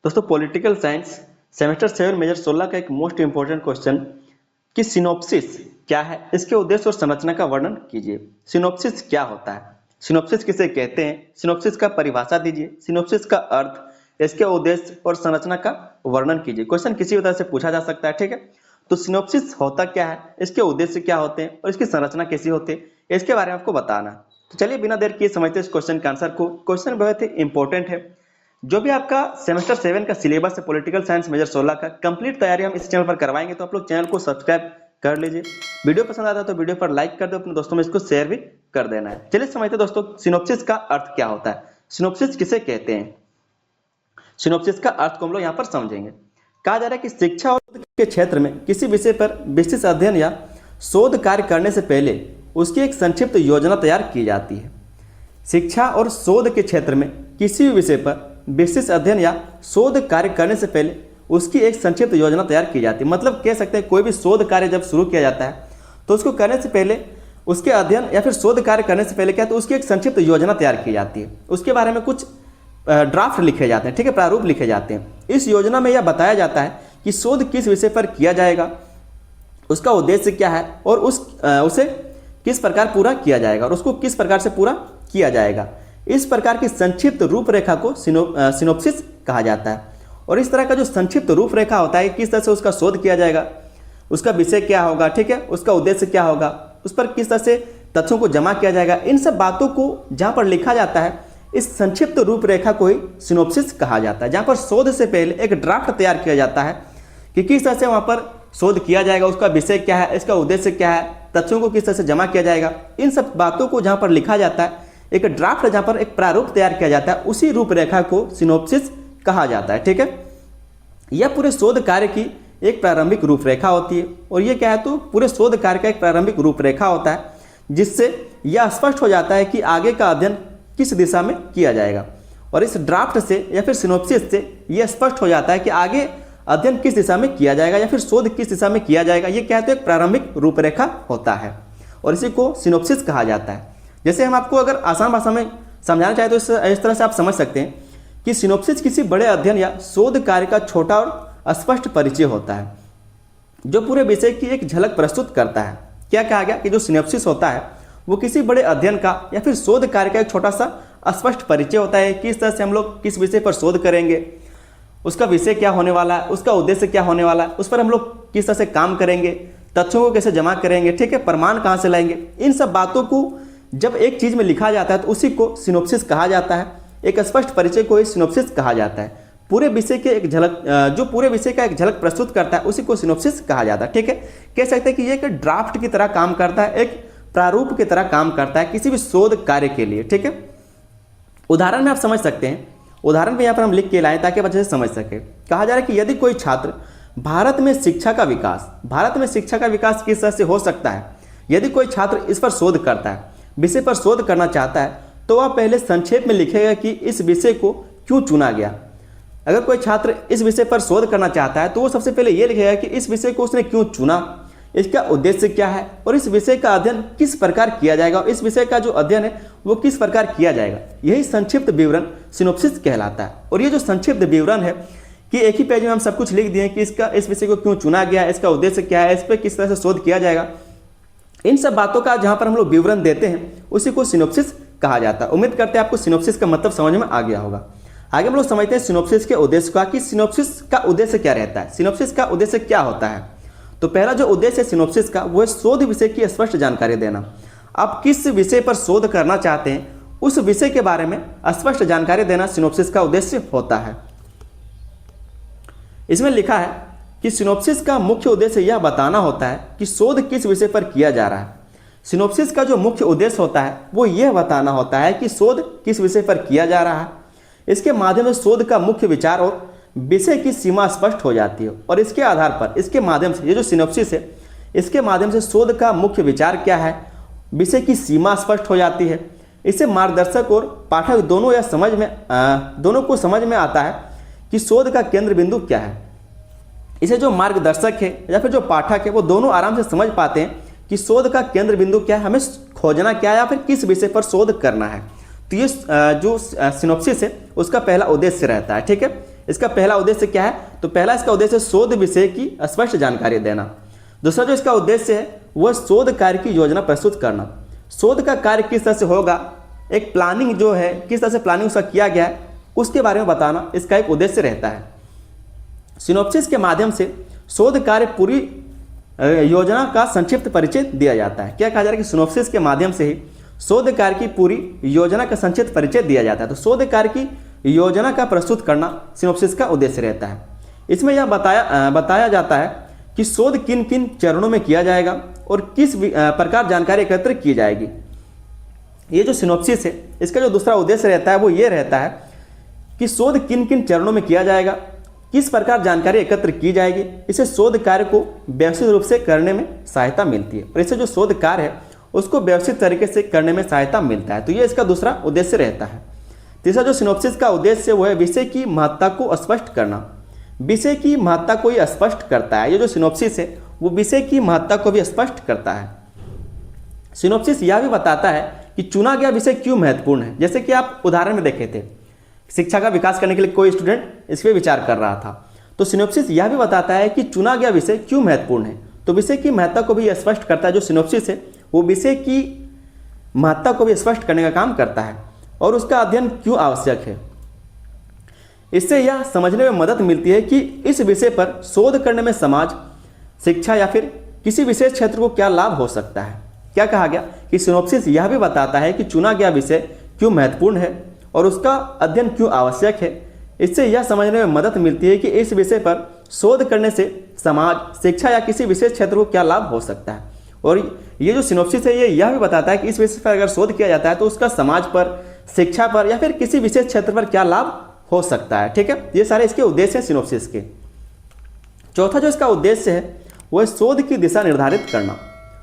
दोस्तों political science semester 7 major 16 का एक मोस्ट इंपोर्टेंट क्वेश्चन कि सिनॉप्सिस क्या है, इसके उद्देश्य और संरचना का वर्णन कीजिए। सिनॉप्सिस क्या होता है, सिनॉप्सिस किसे कहते हैं, सिनॉप्सिस का परिभाषा दीजिए, सिनॉप्सिस का अर्थ, इसके उद्देश्य और संरचना का वर्णन कीजिए। क्वेश्चन किसी भी तरह से पूछा जा सकता है, ठीक है। तो सिनॉप्सिस होता क्या है, इसके उद्देश्य क्या होते हैं और इसकी संरचना कैसी होती है, इसके बारे में आपको बताना। तो चलिए बिना देर किए समझते हैं इस क्वेश्चन के आंसर को। क्वेश्चन बहुत ही इंपॉर्टेंट है। जो भी आपका सेमेस्टर 7 का सिलेबस है पॉलिटिकल साइंस मेजर 16 का कंप्लीट तैयारी हम इस चैनल पर करवाएंगे, तो आप लोग चैनल को सब्सक्राइब कर लीजिए। वीडियो पसंद आता है तो वीडियो पर लाइक कर दो, अपने दोस्तों में इसको शेयर भी कर देना है। चलिए समझते हैं दोस्तों सिनॉप्सिस का अर्थ क्या होता है, सिनॉप्सिस किसे कहते हैं। सिनॉप्सिस का अर्थ को हम लोग यहाँ पर समझेंगे। कहा जा रहा है कि शिक्षा और के क्षेत्र में किसी विषय पर विस्तृत अध्ययन या शोध कार्य करने से पहले उसकी एक संक्षिप्त योजना तैयार की जाती है। शिक्षा और शोध के क्षेत्र में किसी भी विषय पर विशेष अध्ययन या शोध कार्य करने से पहले उसकी एक संक्षिप्त योजना तैयार की जाती है। मतलब कह सकते हैं कोई भी शोध कार्य जब शुरू किया जाता है तो उसको करने से पहले, उसके अध्ययन या फिर शोध कार्य करने से पहले क्या, तो उसकी एक संक्षिप्त योजना तैयार की जाती है। उसके बारे में कुछ ड्राफ्ट लिखे जाते हैं, ठीक है, प्रारूप लिखे जाते हैं। इस योजना में यह बताया जाता है कि शोध किस विषय पर किया जाएगा, उसका उद्देश्य क्या है और उसे किस प्रकार पूरा किया जाएगा और उसको किस प्रकार से पूरा किया जाएगा। इस प्रकार की संक्षिप्त रूपरेखा को सिनॉप्सिस कहा जाता है। और इस तरह का जो संक्षिप्त रूपरेखा होता है, किस तरह से उसका शोध किया जाएगा, उसका विषय क्या होगा, ठीक है, उसका उद्देश्य क्या होगा, उस पर किस तरह से तथ्यों को जमा किया जाएगा, इन सब बातों को जहाँ पर लिखा जाता है, इस संक्षिप्त रूपरेखा को ही सिनॉप्सिस कहा जाता है। जहाँ पर शोध से पहले एक ड्राफ्ट तैयार किया जाता है कि किस तरह से वहाँ पर शोध किया जाएगा, उसका विषय क्या है, इसका उद्देश्य क्या है, तथ्यों को किस तरह से जमा किया जाएगा, इन सब बातों को जहाँ पर लिखा जाता है, एक ड्राफ्ट जहाँ पर एक प्रारूप तैयार किया जाता है, उसी रूपरेखा को सिनॉप्सिस कहा जाता है, ठीक है। यह पूरे शोध कार्य की एक प्रारंभिक रूपरेखा होती है। और ये क्या है, तो पूरे शोध कार्य का एक प्रारंभिक रूपरेखा होता है जिससे यह स्पष्ट हो जाता है कि आगे का अध्ययन किस दिशा में किया जाएगा। और इस ड्राफ्ट से या फिर सिनॉप्सिस से यह स्पष्ट हो जाता है कि आगे अध्ययन किस दिशा में किया जाएगा या फिर शोध किस दिशा में किया जाएगा। ये क्या है, तो एक प्रारंभिक रूपरेखा होता है और इसी को सिनॉप्सिस कहा जाता है। जैसे हम आपको अगर आसान भाषा में समझाना चाहें तो इस तरह से आप समझ सकते हैं कि सिनॉप्सिस किसी बड़े अध्ययन या शोध कार्य का छोटा और स्पष्ट परिचय होता है जो पूरे विषय की एक झलक प्रस्तुत करता है। क्या कहा गया कि जो सिनॉप्सिस होता है वो किसी बड़े अध्ययन का या फिर शोध कार्य का एक छोटा सा स्पष्ट परिचय होता है। किस तरह से हम लोग किस विषय पर शोध करेंगे, उसका विषय क्या होने वाला है, उसका उद्देश्य क्या होने वाला है, उस पर हम लोग किस तरह से काम करेंगे, तथ्यों को कैसे जमा करेंगे, ठीक है, प्रमाण कहाँ से लाएंगे, इन सब बातों को जब एक चीज में लिखा जाता है तो उसी को सिनॉप्सिस कहा जाता है। एक स्पष्ट परिचय को ही सिनॉप्सिस कहा जाता है। पूरे विषय के एक झलक, जो पूरे विषय का एक झलक प्रस्तुत करता है उसी को सिनॉप्सिस कहा जाता है, ठीक है। कह सकते हैं कि ये एक ड्राफ्ट की तरह काम करता है, एक प्रारूप की तरह काम करता है किसी भी शोध कार्य के लिए, ठीक है। उदाहरण में आप समझ सकते हैं, उदाहरण में यहाँ पर हम लिख के लाए ताकि बच्चे समझ सके। कहा जा रहा है कि यदि कोई छात्र भारत में शिक्षा का विकास किस तरह से हो सकता है, यदि कोई छात्र इस पर शोध करता है, विषय पर शोध करना चाहता है, तो वह पहले संक्षेप में लिखेगा कि इस विषय को क्यों चुना गया। अगर कोई छात्र इस विषय पर शोध करना चाहता है तो वो सबसे पहले ये लिखेगा कि इस विषय को उसने क्यों चुना, इसका उद्देश्य क्या है और इस विषय का अध्ययन किस प्रकार किया जाएगा और इस विषय का जो अध्ययन है वो किस प्रकार किया जाएगा। यही संक्षिप्त विवरण सिनॉप्सिस कहलाता है। और ये जो संक्षिप्त विवरण है कि एक ही पेज में हम सब कुछ लिख दिए कि इस विषय को क्यों चुना गया, इसका उद्देश्य क्या है, इस पर किस तरह से शोध किया जाएगा, इन सब बातों का जहां पर हम लोग विवरण देते हैं उसी को सिनॉप्सिस कहा जाता है। उम्मीद करते हैं आपको सिनॉप्सिस का मतलब समझ में आ गया होगा। आगे हम लोग समझते हैं सिनॉप्सिस के उद्देश्य का, कि सिनॉप्सिस का उद्देश्य क्या रहता है, सिनॉप्सिस का उद्देश्य क्या होता है। तो पहला जो उद्देश्य है सिनॉप्सिस का वो है शोध विषय की स्पष्ट जानकारी देना। आप किस विषय पर शोध करना चाहते हैं उस विषय के बारे में स्पष्ट जानकारी देना सिनॉप्सिस का उद्देश्य होता है। इसमें लिखा है कि सिनॉप्सिस का मुख्य उद्देश्य यह बताना होता है कि शोध किस विषय पर किया जा रहा है। सिनॉप्सिस का जो मुख्य उद्देश्य होता है वो यह बताना होता है कि शोध किस विषय पर किया जा रहा है। इसके माध्यम से शोध का मुख्य विचार और विषय की सीमा स्पष्ट हो जाती है और इसके आधार पर, इसके माध्यम से, ये जो सिनॉप्सिस है इसके माध्यम से शोध का मुख्य विचार क्या है, विषय की सीमा स्पष्ट हो जाती है। इससे मार्गदर्शक और पाठक दोनों को समझ में आता है कि शोध का केंद्र बिंदु क्या है। इसे जो मार्गदर्शक है या फिर जो पाठक है वो दोनों आराम से समझ पाते हैं कि शोध का केंद्र बिंदु क्या है, हमें खोजना क्या है या फिर किस विषय पर शोध करना है। तो ये जो सिनॉप्सिस है उसका पहला उद्देश्य रहता है, ठीक है। इसका पहला उद्देश्य क्या है? तो पहला इसका उद्देश्य शोध विषय की स्पष्ट जानकारी देना। दूसरा जो इसका उद्देश्य है वह शोध कार्य की योजना प्रस्तुत करना। शोध का कार्य किस तरह से होगा, एक प्लानिंग जो है किस तरह से प्लानिंग उसका किया गया है उसके बारे में बताना इसका एक उद्देश्य रहता है। सिनॉप्सिस के माध्यम से शोध कार्य पूरी योजना का संक्षिप्त परिचय दिया जाता है। क्या कहा जा रहा है कि सिनॉप्सिस के माध्यम से ही शोध कार्य की पूरी योजना का संक्षिप्त परिचय दिया जाता है। तो शोध कार्य की योजना का प्रस्तुत करना सिनॉप्सिस का उद्देश्य रहता है। इसमें यह बताया जाता है कि शोध किन किन चरणों में किया जाएगा और किस प्रकार जानकारी एकत्र की जाएगी। ये जो सिनॉप्सिस है इसका जो दूसरा उद्देश्य रहता है वो ये रहता है कि शोध किन किन चरणों में किया जाएगा, किस प्रकार जानकारी एकत्र की जाएगी। इससे शोध कार्य को व्यवस्थित रूप से करने में सहायता मिलती है और इससे जो शोध कार्य है उसको व्यवस्थित तरीके से करने में सहायता मिलता है। तो ये इसका दूसरा उद्देश्य रहता है। तीसरा जो सिनॉप्सिस का उद्देश्य वो है विषय की महत्ता को स्पष्ट करना। विषय की महत्ता को ये स्पष्ट करता है। ये जो सिनॉप्सिस है वो विषय की महत्ता को भी स्पष्ट करता है। सिनॉप्सिस यह भी बताता है कि चुना गया विषय क्यों महत्वपूर्ण है। जैसे कि आप उदाहरण में देखे थे, शिक्षा का विकास करने के लिए कोई स्टूडेंट इस पर विचार कर रहा था, तो सिनॉप्सिस यह भी बताता है कि चुना गया विषय क्यों महत्वपूर्ण है। तो विषय की महत्ता को भी स्पष्ट करता है। जो सिनॉप्सिस है वो विषय की महत्ता को भी स्पष्ट करने का काम करता है और उसका अध्ययन क्यों आवश्यक है। इससे यह समझने में मदद मिलती है कि इस विषय पर शोध करने में समाज, शिक्षा या फिर किसी विशेष क्षेत्र को क्या लाभ हो सकता है। क्या कहा गया कि सिनॉप्सिस यह भी बताता है कि चुना गया विषय क्यों महत्वपूर्ण है और उसका अध्ययन क्यों आवश्यक है। इससे यह समझने में मदद मिलती है कि इस विषय पर शोध करने से समाज, शिक्षा या किसी विशेष क्षेत्र को क्या लाभ हो सकता है। और ये जो सिनॉप्सिस है ये यह भी बताता है कि इस विषय पर अगर शोध किया जाता है तो उसका समाज पर, शिक्षा पर या फिर किसी विशेष क्षेत्र पर क्या लाभ हो सकता है। ठीक है, ये सारे इसके उद्देश्य हैं सिनॉप्सिस के। चौथा जो इसका उद्देश्य है वह शोध की दिशा निर्धारित करना।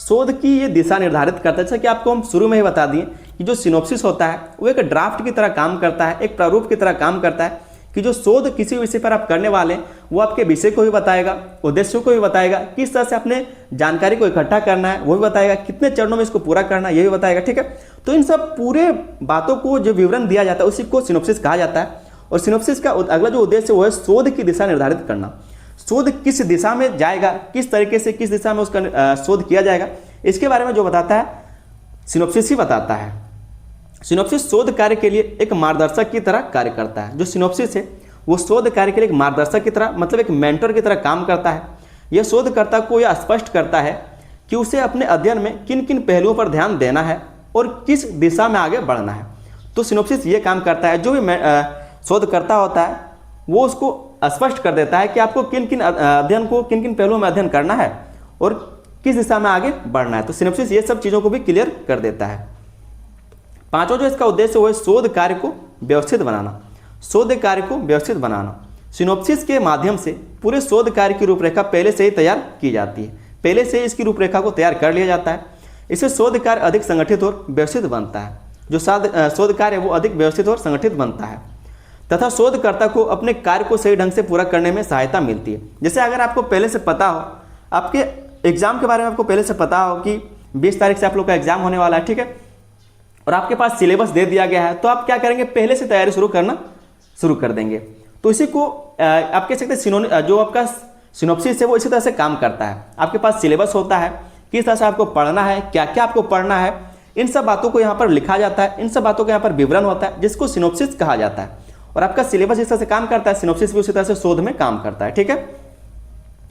शोध की ये दिशा निर्धारित करता है। जैसा कि आपको हम शुरू में ही बता दिए कि जो सिनॉप्सिस होता है वो एक ड्राफ्ट की तरह काम करता है, एक प्रारूप की तरह काम करता है कि जो शोध किसी विषय पर आप करने वाले हैं वो आपके विषय को भी बताएगा, उद्देश्यों को भी बताएगा, किस तरह से अपने जानकारी को इकट्ठा करना है वो भी बताएगा, कितने चरणों में इसको पूरा करना है ये भी बताएगा। ठीक है, तो इन सब पूरे बातों को जो विवरण दिया जाता है उसी को सिनॉप्सिस कहा जाता है। और सिनॉप्सिस का अगला जो उद्देश्य वो है शोध की दिशा निर्धारित करना। शोध किस दिशा में जाएगा, किस तरीके से किस दिशा में उसका शोध किया जाएगा, इसके बारे में जो बताता है सिनॉप्सिस ही बताता है। सिनॉप्सिस शोध कार्य के लिए एक मार्गदर्शक की तरह कार्य करता है। जो सिनॉप्सिस है वो शोध कार्य के लिए एक मार्गदर्शक की तरह, मतलब एक मेंटर की तरह काम करता है। यह शोधकर्ता को यह स्पष्ट करता है कि उसे अपने अध्ययन में किन किन पहलुओं पर ध्यान देना है और किस दिशा में आगे बढ़ना है। तो सिनॉप्सिस ये काम करता है, जो भी शोधकर्ता होता है वो उसको स्पष्ट कर देता है कि आपको किन किन अध्ययन को, किन किन पहलुओं में अध्ययन करना है और किस दिशा में आगे बढ़ना है। तो सिनॉप्सिस ये सब चीज़ों को भी क्लियर कर देता है। पांचवा जो इसका उद्देश्य वो है शोध कार्य को व्यवस्थित बनाना। शोध कार्य को व्यवस्थित बनाना। सिनॉप्सिस के माध्यम से पूरे शोध कार्य की रूपरेखा पहले से ही तैयार की जाती है। पहले से इसकी रूपरेखा को तैयार कर लिया जाता है। इससे शोध कार्य अधिक संगठित और व्यवस्थित बनता है। जो शोध कार्य है वो अधिक व्यवस्थित और संगठित बनता है तथा शोधकर्ता को अपने कार्य को सही ढंग से पूरा करने में सहायता मिलती है। जैसे अगर आपको पहले से पता हो, आपके एग्जाम के बारे में आपको पहले से पता हो कि 20 तारीख से आप लोग का एग्जाम होने वाला है, ठीक है, और आपके पास सिलेबस दे दिया गया है, तो आप क्या करेंगे, पहले से तैयारी शुरू कर देंगे। तो इसी को आप कह सकते हैं जो आपका सिनॉप्सिस है वो इसी तरह से काम करता है। आपके पास सिलेबस होता है, किस तरह से आपको पढ़ना है, क्या क्या आपको पढ़ना है, इन सब बातों को यहाँ पर लिखा जाता है, इन सब बातों का यहाँ पर विवरण होता है जिसको सिनॉप्सिस कहा जाता है। और आपका सिलेबस इस तरह से काम करता है, सिनॉप्सिस भी उसी तरह से शोध में काम करता है। ठीक है,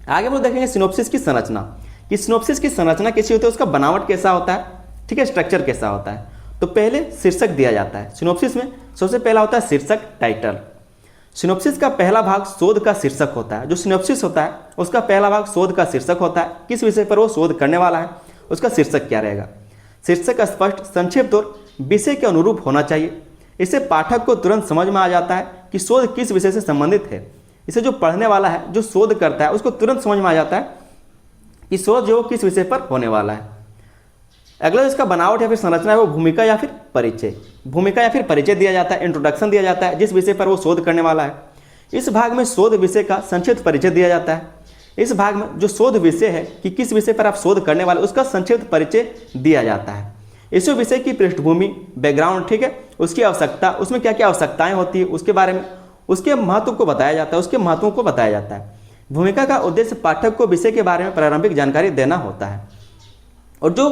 आगे हम लोग देखेंगे सिनॉप्सिस की संरचना, कि सिनॉप्सिस की संरचना कैसी होती है, उसका बनावट कैसा होता है, ठीक है, स्ट्रक्चर कैसा होता है। तो पहले शीर्षक दिया जाता है। सिनॉप्सिस में सबसे पहला होता है शीर्षक, टाइटल। सिनॉप्सिस का पहला भाग शोध का शीर्षक होता है। जो सिनॉप्सिस होता है उसका पहला भाग शोध का शीर्षक होता है, किस विषय पर वो शोध करने वाला है, उसका शीर्षक क्या रहेगा। शीर्षक स्पष्ट, संक्षिप्त और विषय के अनुरूप होना चाहिए। इससे पाठक को तुरंत समझ में आ जाता है कि शोध किस विषय से संबंधित है। इसे जो पढ़ने वाला है, जो शोध करता है, उसको तुरंत समझ में आ जाता है कि शोध जो किस विषय पर होने वाला है। अगला इसका बनावट या फिर संरचना है वो भूमिका या फिर परिचय। भूमिका या फिर परिचय दिया जाता है, इंट्रोडक्शन दिया जाता है जिस विषय पर वो शोध करने वाला है। इस भाग में शोध विषय का संक्षिप्त परिचय दिया जाता है। इस भाग में जो शोध विषय है कि किस विषय पर आप शोध करने वाले, उसका संक्षिप्त परिचय दिया जाता है। इस विषय की पृष्ठभूमि, बैकग्राउंड, ठीक है, उसकी आवश्यकता, उसमें क्या क्या आवश्यकताएं होती है उसके बारे में, उसके महत्व को बताया जाता है, उसके महत्वों को बताया जाता है। भूमिका का उद्देश्य पाठक को विषय के बारे में प्रारंभिक जानकारी देना होता है। और जो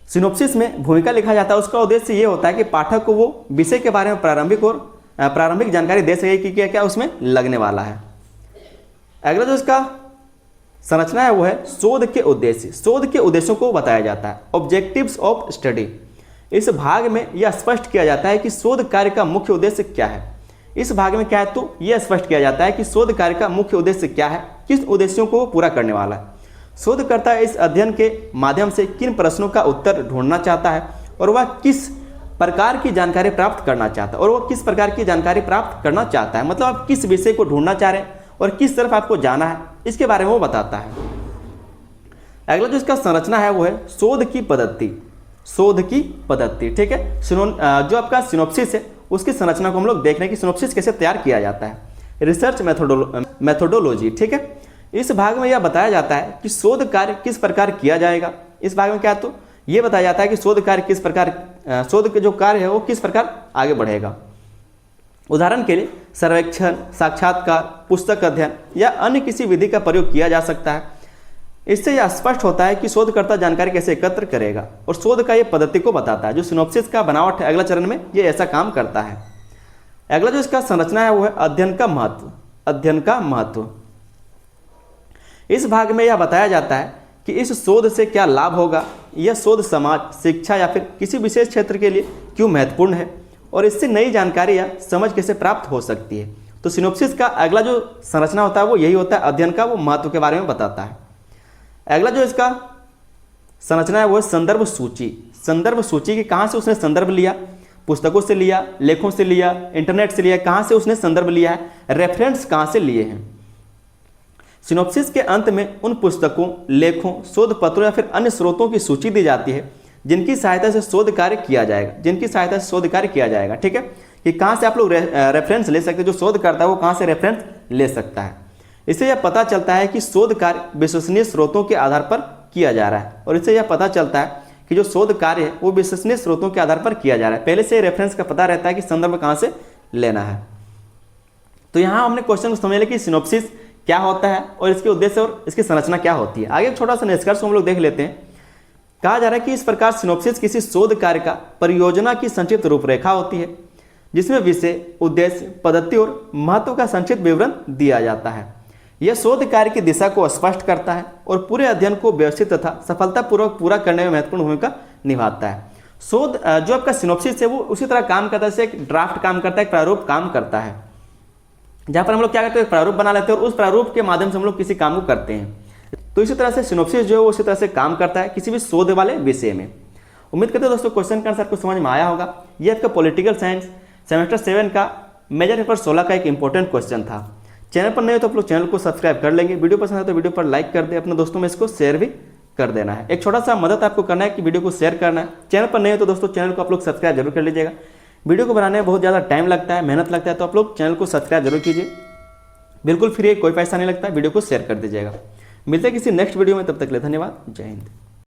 सिनोप्सिस में भूमिका लिखा जाता है उसका उद्देश्य ये होता है कि पाठक को वो विषय के बारे में प्रारंभिक जानकारी दे सके कि क्या क्या उसमें लगने वाला है। अगला जो इसका संरचना है वो है शोध के उद्देश्य। शोध के उद्देश्यों को बताया जाता है, ऑब्जेक्टिव्स ऑफ स्टडी। इस भाग में यह स्पष्ट किया जाता है कि शोध कार्य का मुख्य उद्देश्य क्या है। इस भाग में क्या है तो यह स्पष्ट किया जाता है कि शोध कार्य का मुख्य उद्देश्य क्या है, किस उद्देश्यों को वो पूरा करने वाला है। शोधकर्ता इस अध्ययन के माध्यम से किन प्रश्नों का उत्तर ढूंढना चाहता है और वह किस प्रकार की जानकारी प्राप्त करना चाहता है मतलब आप किस विषय को ढूंढना चाह रहे हैं और किस तरफ आपको जाना है, इसके बारे में वो बताता है। अगला जो इसका संरचना है वो है शोध की पद्धति। ठीक है, जो आपका सिनोप्सिस है उसकी संरचना को हम लोग देख रहे हैं कि सिनोप्सिस कैसे तैयार किया जाता है। Research methodology. ठीक है, इस भाग में यह बताया जाता है कि शोध कार्य किस प्रकार किया जाएगा। इस भाग में क्या तो यह बताया जाता है कि शोध के जो कार्य है वो किस प्रकार आगे बढ़ेगा। उदाहरण के लिए सर्वेक्षण, साक्षात्कार, पुस्तक अध्ययन या अन्य किसी विधि का प्रयोग किया जा सकता है। इससे यह स्पष्ट होता है कि शोधकर्ता जानकारी कैसे एकत्र करेगा और शोध का ये पद्धति को बताता है। जो सिनोप्सिस का बनावट है अगला चरण में ये ऐसा काम करता है। अगला जो इसका संरचना है वो है अध्ययन का महत्व। इस भाग में यह बताया जाता है कि इस शोध से क्या लाभ होगा, यह शोध समाज, शिक्षा या फिर किसी विशेष क्षेत्र के लिए क्यों महत्वपूर्ण है और इससे नई जानकारी या समझ कैसे प्राप्त हो सकती है। तो सिनोप्सिस का अगला जो संरचना होता है वो यही होता है, अध्ययन का वो महत्व के बारे में बताता है। अगला जो इसका संरचना है वो है संदर्भ सूची कि कहाँ से उसने संदर्भ लिया, पुस्तकों से लिया, लेखों से लिया, इंटरनेट से लिया, कहाँ से उसने संदर्भ लिया है, रेफरेंस कहाँ से लिए हैं। सिनोप्सिस के अंत में उन पुस्तकों, लेखों, शोध पत्रों या फिर अन्य स्रोतों की सूची दी जाती है जिनकी सहायता से शोध कार्य किया जाएगा। ठीक है, कि कहाँ से आप लोग रेफरेंस ले सकते हैं, जो शोध करता है वो कहाँ से रेफरेंस ले सकता है। इससे यह पता चलता है कि शोध कार्य विश्वसनीय स्रोतों के आधार पर किया जा रहा है और इससे यह पता चलता है कि जो शोध कार्य है वो विश्वसनीय स्रोतों के आधार पर किया जा रहा है। पहले से रेफरेंस का पता रहता है कि संदर्भ कहाँ से लेना है। तो यहाँ हमने क्वेश्चन को समझ लिया कि सिनोप्सिस क्या होता है और इसके उद्देश्य और इसकी संरचना क्या होती है। आगे एक छोटा सा निष्कर्ष हम लोग देख लेते हैं। कहा जा रहा है कि इस प्रकार सिनोप्सिस किसी शोध कार्य का परियोजना की संक्षिप्त रूपरेखा होती है जिसमें विषय, उद्देश्य, पद्धति और महत्व का संक्षिप्त विवरण दिया जाता है। यह शोध कार्य की दिशा को स्पष्ट करता है और पूरे अध्ययन को व्यवस्थित तथा सफलतापूर्वक पूरा करने में महत्वपूर्ण भूमिका निभाता है। शोध जो आपका सिनोप्सिस है वो उसी तरह काम करता है जैसे एक ड्राफ्ट काम करता है, एक प्रारूप काम करता है, जहाँ पर हम लोग क्या करते हैं, एक प्रारूप बना लेते हैं और उस प्रारूप के माध्यम से हम लोग किसी काम को करते हैं। तो इसी तरह से सिनोप्सिस जो है वो उसी तरह से काम करता है किसी भी शोध वाले विषय में। उम्मीद करते हैं दोस्तों क्वेश्चन का आंसर आपको समझ में आया होगा। ये आपका पॉलिटिकल साइंस सेमेस्टर 7 का मेजर पेपर 16 का एक इंपॉर्टेंट क्वेश्चन था। चैनल पर नहीं हो तो आप लोग चैनल को सब्सक्राइब कर लेंगे। वीडियो पसंद है तो वीडियो पर लाइक कर दे, अपने दोस्तों में इसको शेयर भी कर देना है। एक छोटा सा मदद आपको करना है कि वीडियो को शेयर करना है। चैनल पर नहीं हो तो दोस्तों चैनल को आप लोग सब्सक्राइब जरूर कर लीजिएगा। वीडियो को बनाने में बहुत ज़्यादा टाइम लगता है, मेहनत लगता है, तो आप लोग चैनल को सब्सक्राइब जरूर कीजिए। बिल्कुल फ्री है, कोई पैसा नहीं लगता है। वीडियो को शेयर कर दीजिएगा। मिलते हैं किसी नेक्स्ट वीडियो में, तब तक के लिए धन्यवाद। जय हिंद।